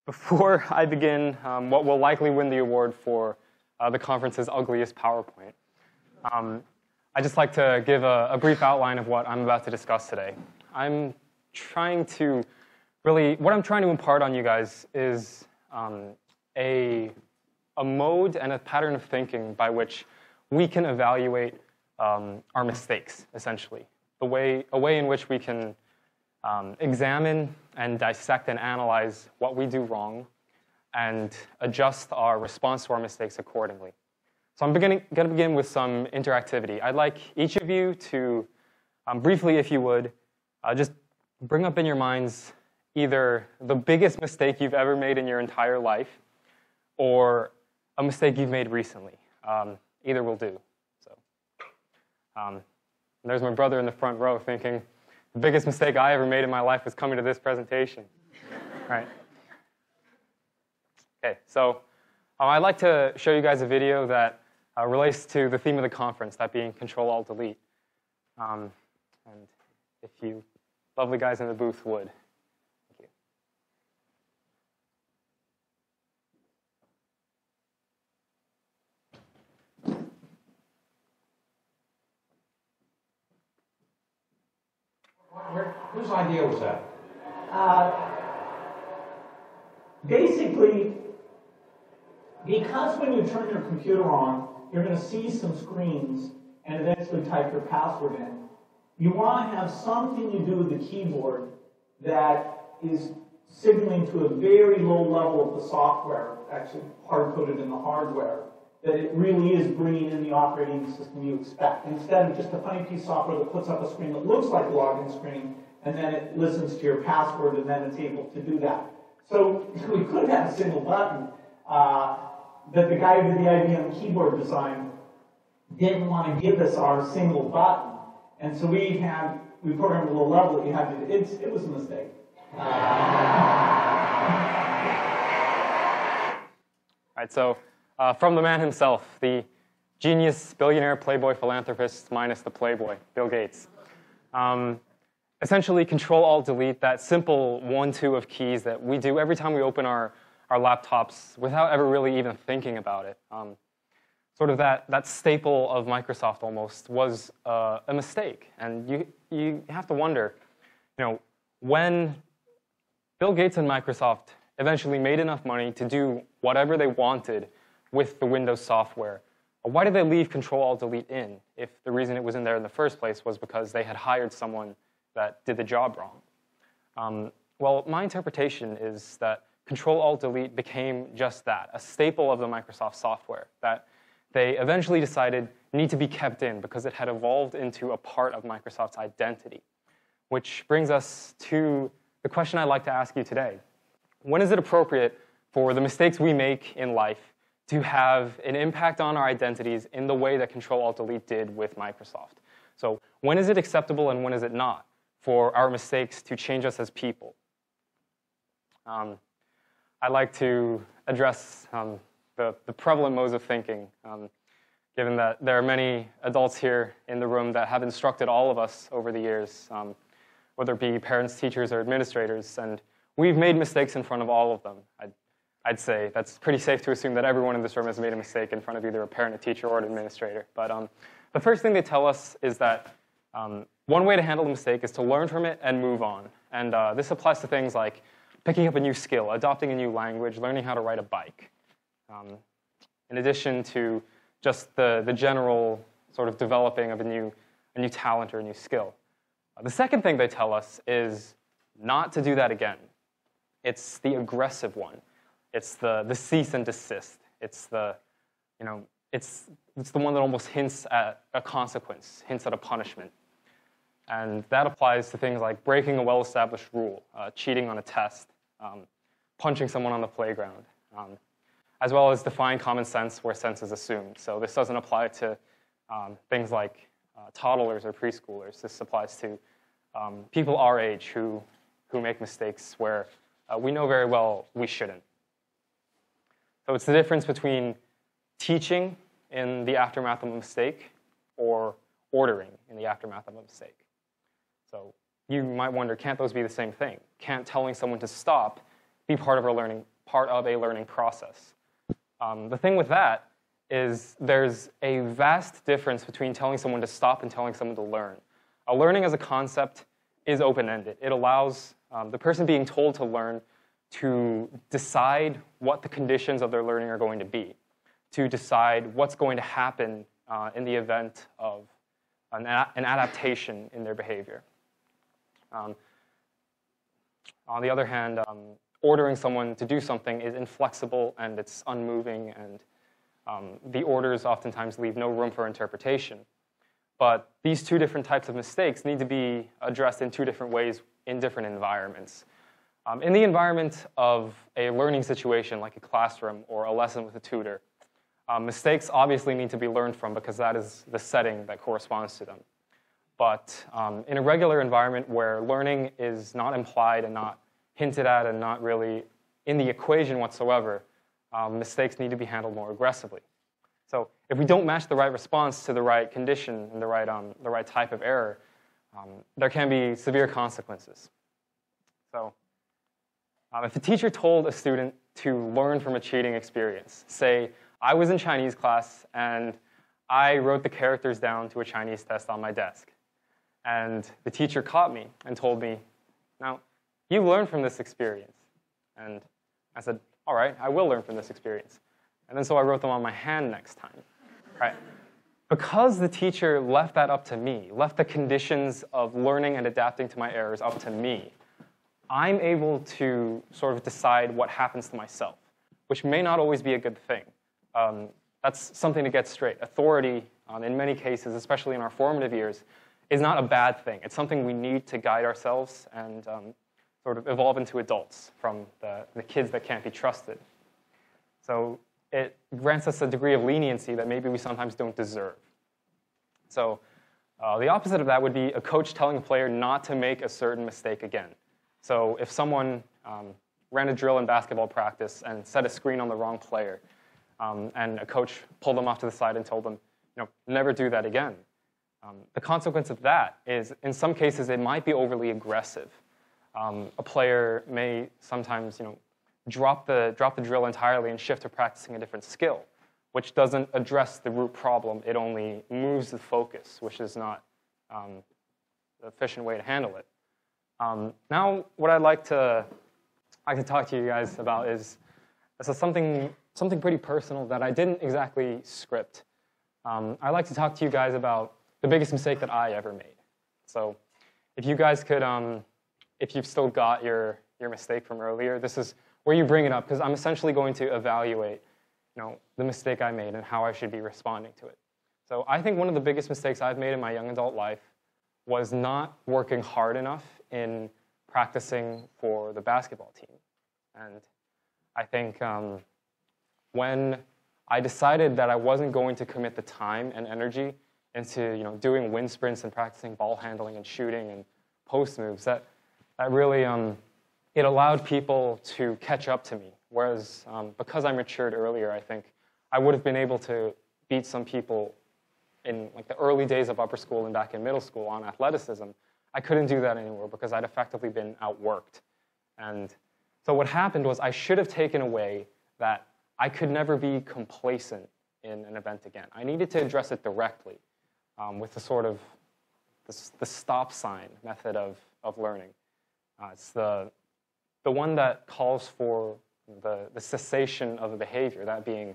Before I begin what will likely win the award for the conference's ugliest PowerPoint, I'd just like to give a brief outline of what I'm about to discuss today. What I'm trying to impart on you guys is a mode and a pattern of thinking by which we can evaluate our mistakes, essentially. A way in which we can examine and dissect and analyze what we do wrong and adjust our response to our mistakes accordingly. So I'm going to begin with some interactivity. I'd like each of you to, briefly if you would, just bring up in your minds either the biggest mistake you've ever made in your entire life or a mistake you've made recently. Either will do. So, there's my brother in the front row thinking, the biggest mistake I ever made in my life was coming to this presentation. Right. Okay, so I'd like to show you guys a video that relates to the theme of the conference, that being Control-Alt-Delete. And if you lovely guys in the booth would. Thank you. Whose idea was that? Basically, because when you turn your computer on, you're going to see some screens and eventually type your password in. You want to have something you do with the keyboard that is signaling to a very low level of the software, actually hard-coded in the hardware, that it really is bringing in the operating system you expect, instead of just a funny piece of software that puts up a screen that looks like a login screen, and then it listens to your password, and then it's able to do that. So we could have a single button that the guy who did the IBM keyboard design didn't want to give us our single button, and so we programmed a little level that you had to do. It was a mistake. All right, so from the man himself, the genius, billionaire, playboy, philanthropist, minus the playboy, Bill Gates. Essentially, Control-Alt-Delete, that simple 1-2 of keys that we do every time we open our laptops without ever really even thinking about it. Sort of that staple of Microsoft almost was a mistake. And you have to wonder, when Bill Gates and Microsoft eventually made enough money to do whatever they wanted with the Windows software, why did they leave Control-Alt-Delete in if the reason it was in there in the first place was because they had hired someone that did the job wrong? Well, my interpretation is that Control-Alt-Delete became just that, a staple of the Microsoft software that they eventually decided need to be kept in because it had evolved into a part of Microsoft's identity. Which brings us to the question I'd like to ask you today. When is it appropriate for the mistakes we make in life to have an impact on our identities in the way that Control-Alt-Delete did with Microsoft? So when is it acceptable and when is it not for our mistakes to change us as people? I'd like to address the prevalent modes of thinking, given that there are many adults here in the room that have instructed all of us over the years, whether it be parents, teachers, or administrators, and we've made mistakes in front of all of them. I'd say that's pretty safe to assume that everyone in this room has made a mistake in front of either a parent, a teacher, or an administrator. But the first thing they tell us is that one way to handle a mistake is to learn from it and move on. And this applies to things like picking up a new skill, adopting a new language, learning how to ride a bike. In addition to just the general sort of developing of a new talent or a new skill. The second thing they tell us is not to do that again. It's the aggressive one. It's the cease and desist. It's the one that almost hints at a consequence, hints at a punishment. And that applies to things like breaking a well-established rule, cheating on a test, punching someone on the playground, as well as defying common sense where sense is assumed. So this doesn't apply to things like toddlers or preschoolers. This applies to people our age who make mistakes where we know very well we shouldn't. So it's the difference between teaching in the aftermath of a mistake or ordering in the aftermath of a mistake. So you might wonder, can't those be the same thing? Can't telling someone to stop be part of our learning part of a learning process. The thing with that is there's a vast difference between telling someone to stop and telling someone to learn. Learning as a concept is open-ended. It allows the person being told to learn to decide what the conditions of their learning are going to be, to decide what's going to happen in the event of an adaptation in their behavior. On the other hand, ordering someone to do something is inflexible and it's unmoving, and the orders oftentimes leave no room for interpretation. But these two different types of mistakes need to be addressed in two different ways in different environments. In the environment of a learning situation like a classroom or a lesson with a tutor, mistakes obviously need to be learned from because that is the setting that corresponds to them. But in a regular environment where learning is not implied and not hinted at and not really in the equation whatsoever, mistakes need to be handled more aggressively. So if we don't match the right response to the right condition and the right type of error, there can be severe consequences. So if a teacher told a student to learn from a cheating experience, say, I was in Chinese class and I wrote the characters down to a Chinese test on my desk. And the teacher caught me and told me, now, you learned from this experience. And I said, all right, I will learn from this experience. And then so I wrote them on my hand next time. Right? Because the teacher left that up to me, left the conditions of learning and adapting to my errors up to me, I'm able to sort of decide what happens to myself, which may not always be a good thing. That's something to get straight. Authority, in many cases, especially in our formative years, is not a bad thing. It's something we need to guide ourselves and sort of evolve into adults from the kids that can't be trusted. So it grants us a degree of leniency that maybe we sometimes don't deserve. So the opposite of that would be a coach telling a player not to make a certain mistake again. So if someone ran a drill in basketball practice and set a screen on the wrong player, and a coach pulled them off to the side and told them, never do that again. The consequence of that is, in some cases, it might be overly aggressive. A player may sometimes, drop the drill entirely and shift to practicing a different skill, which doesn't address the root problem. It only moves the focus, which is not the efficient way to handle it. Now, what I'd like to talk to you guys about is something pretty personal that I didn't exactly script. I'd like to talk to you guys about the biggest mistake that I ever made. So if you guys could, if you've still got your mistake from earlier, this is where you bring it up, because I'm essentially going to evaluate the mistake I made and how I should be responding to it. So I think one of the biggest mistakes I've made in my young adult life was not working hard enough in practicing for the basketball team. And I think when I decided that I wasn't going to commit the time and energy into doing wind sprints and practicing ball handling and shooting and post moves, that really it allowed people to catch up to me. Whereas because I matured earlier, I think I would have been able to beat some people in the early days of upper school and back in middle school on athleticism. I couldn't do that anymore because I'd effectively been outworked. And so what happened was I should have taken away that I could never be complacent in an event again. I needed to address it directly with the sort of the stop sign method of learning. It's the one that calls for the cessation of a behavior, that being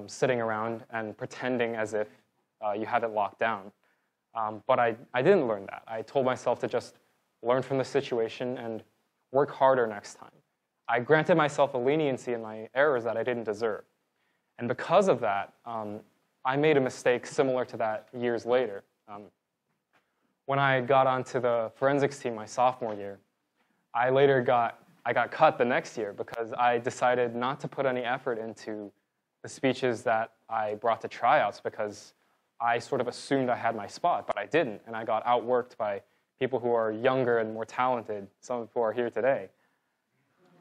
sitting around and pretending as if you have it locked down. But I didn't learn that. I told myself to just learn from the situation and work harder next time. I granted myself a leniency in my errors that I didn't deserve. And because of that, I made a mistake similar to that years later. When I got onto the forensics team my sophomore year, I got cut the next year because I decided not to put any effort into the speeches that I brought to tryouts because I sort of assumed I had my spot, but I didn't, and I got outworked by people who are younger and more talented, some who are here today.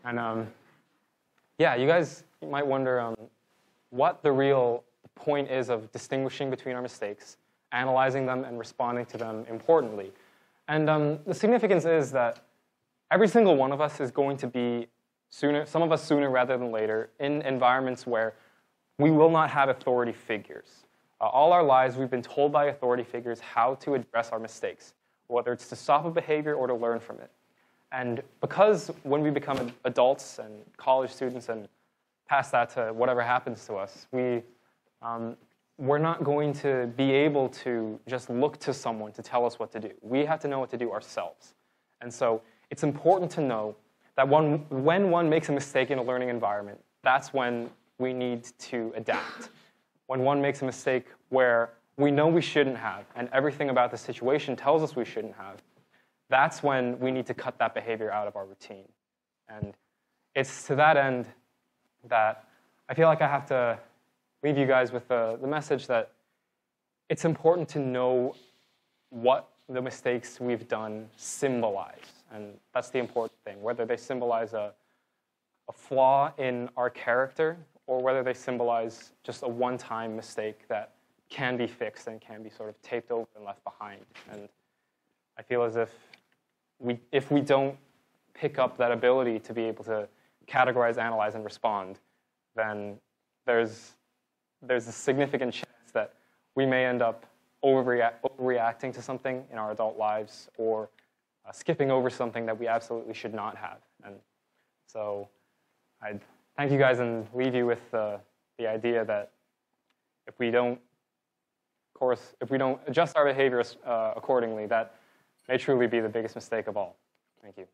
And yeah, you guys might wonder what the real point is of distinguishing between our mistakes, analyzing them, and responding to them importantly. And the significance is that every single one of us is going to be some of us sooner rather than later, in environments where we will not have authority figures. All our lives, we've been told by authority figures how to address our mistakes, whether it's to stop a behavior or to learn from it. And because when we become adults and college students and past that to whatever happens to us, we're not going to be able to just look to someone to tell us what to do. We have to know what to do ourselves. And so it's important to know that when one makes a mistake in a learning environment, that's when we need to adapt. When one makes a mistake where we know we shouldn't have, and everything about the situation tells us we shouldn't have, that's when we need to cut that behavior out of our routine. And it's to that end that I feel like I have to leave you guys with the message that it's important to know what the mistakes we've done symbolize. And that's the important thing, whether they symbolize a flaw in our character or whether they symbolize just a one-time mistake that can be fixed and can be sort of taped over and left behind. And I feel as if we don't pick up that ability to be able to categorize, analyze, and respond, then there's a significant chance that we may end up overreacting to something in our adult lives or skipping over something that we absolutely should not have. And so I'd thank you guys and leave you with the idea that if we don't adjust our behaviors accordingly, that may truly be the biggest mistake of all. Thank you.